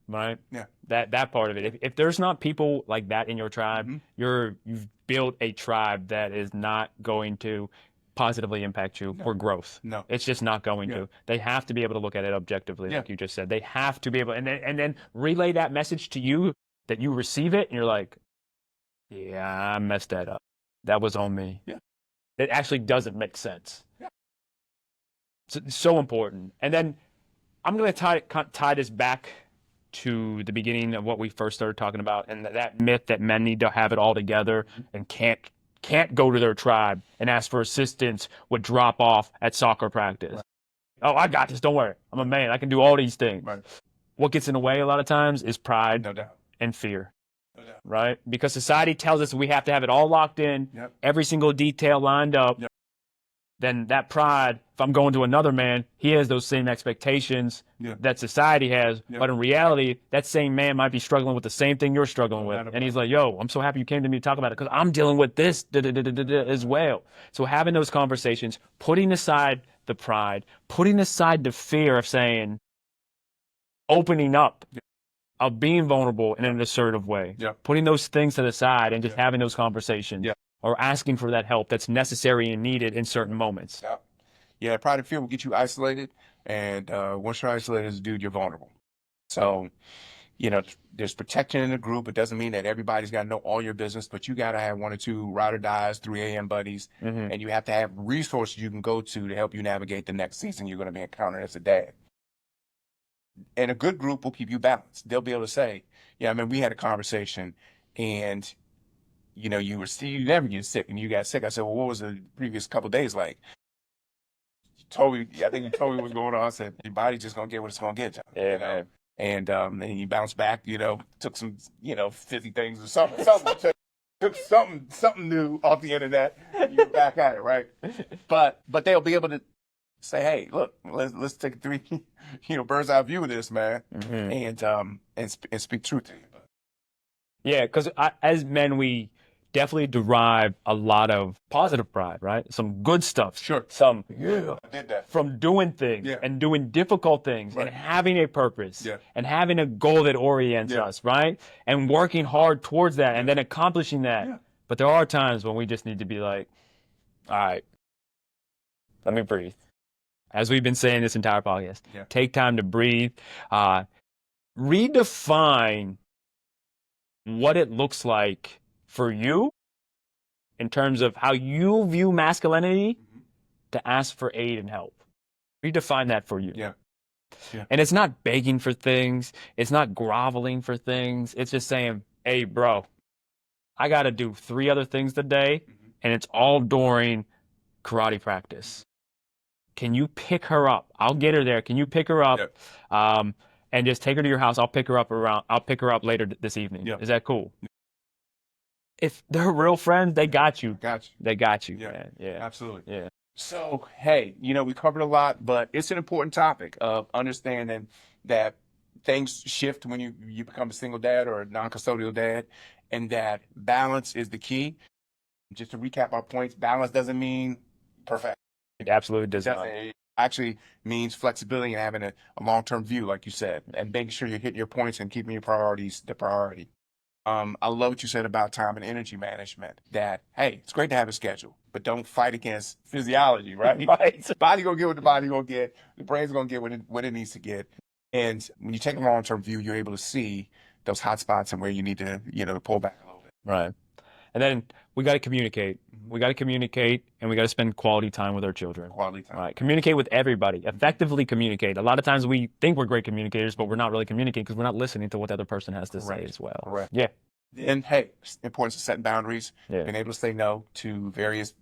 right? Yeah. That part of it. If there's not people like that in your tribe, you've built a tribe that is not going to positively impact you for growth. No. It's just not going to. They have to be able to look at it objectively, like you just said. They have to be able, and then relay that message to you that you receive it, and you're like, yeah, I messed that up. That was on me. Yeah. It actually doesn't make sense. Yeah. It's so important. And then I'm going to tie this back to the beginning of what we first started talking about, and that myth that men need to have it all together and can't go to their tribe and ask for assistance would drop off at soccer practice. Right. Oh, I got this. Don't worry. I'm a man. I can do all these things. Right. What gets in the way a lot of times is pride and fear. No doubt. Right? Because society tells us we have to have it all locked in, every single detail lined up. Then that pride, if I'm going to another man, he has those same expectations that society has. But in reality, that same man might be struggling with the same thing you're struggling with. And he's like, yo, I'm so happy you came to me to talk about it because I'm dealing with this as well. So having those conversations, putting aside the pride, putting aside the fear of saying, opening up, of being vulnerable in an assertive way, putting those things to the side and just having those conversations. Or asking for that help that's necessary and needed in certain moments. Yeah, pride and fear will get you isolated, and once you're isolated as a dude, you're vulnerable. So, there's protection in the group. It doesn't mean that everybody's got to know all your business, but you got to have 1 or 2 ride or dies, 3 a.m. buddies, and you have to have resources you can go to help you navigate the next season you're going to be encountering as a dad. And a good group will keep you balanced. They'll be able to say, we had a conversation, and you never get sick, and you got sick. I said, well, what was the previous couple of days like? I think you told me what's going on. I said, your body's just gonna get what it's gonna get, John. Yeah, man. And then you bounce back, took some, 50 things or something, took something new off the internet, and you're back at it, right? But they'll be able to say, hey, look, let's take a 3, bird's eye view of this, man, and speak truth to you. Yeah, because as men, we definitely derive a lot of positive pride, right? Some good stuff. Sure. Some I did that. From doing things and doing difficult things and having a purpose and having a goal that orients us, right? And working hard towards that and then accomplishing that. Yeah. But there are times when we just need to be like, all right, let me breathe. As we've been saying this entire podcast, take time to breathe, redefine what it looks like for you in terms of how you view masculinity to ask for aid and help. Redefine that for you. Yeah. And it's not begging for things. It's not groveling for things. It's just saying, hey, bro, I got to do 3 other things today, and it's all during karate practice. Can you pick her up? I'll get her there. Can you pick her up? And just take her to your house. I'll pick her up later this evening. Is that cool? If they're real friends, they got you. They got you. Man. Yeah. Absolutely. Yeah. So, hey, we covered a lot, but it's an important topic of understanding that things shift when you become a single dad or a non-custodial dad, and that balance is the key. Just to recap our points, balance doesn't mean perfect. It absolutely does not. Actually means flexibility and having a long-term view, like you said, and making sure you're hitting your points and keeping your priorities the priority. I love what you said about time and energy management, that, hey, it's great to have a schedule, but don't fight against physiology, right? Right. The body going to get what the body going to get. The brain's going to get what it needs to get. And when you take a long-term view, you're able to see those hot spots and where you need to, to pull back a little bit. Right. And then we got to communicate. We got to communicate, and we got to spend quality time with our children. Quality time. Right. Communicate with everybody. Effectively communicate. A lot of times we think we're great communicators, but we're not really communicating because we're not listening to what the other person has to say as well. Correct. Yeah. And hey, importance of setting boundaries, being able to say no to various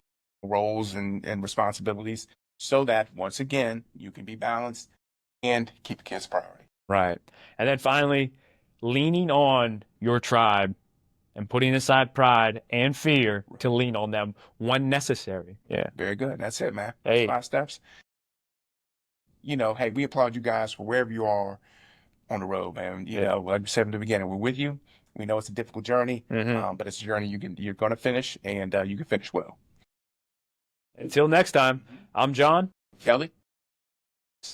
roles and responsibilities so that, once again, you can be balanced and keep the kids priority. Right. And then finally, leaning on your tribe and putting aside pride and fear to lean on them when necessary. Yeah. Very good. That's it, man. Hey. 5 steps. Hey, we applaud you guys for wherever you are on the road, man. Like we said in the beginning, we're with you. We know it's a difficult journey, but it's a journey you're going to finish, and you can finish well. Until next time, I'm John. Kelly.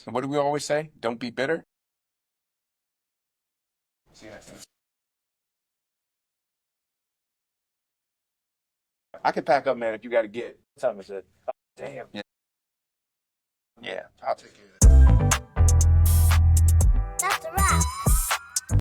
What do we always say? Don't be bitter. I can pack up, man, if you got to get. What time is it? Oh, damn. Yeah, I'll take care of it.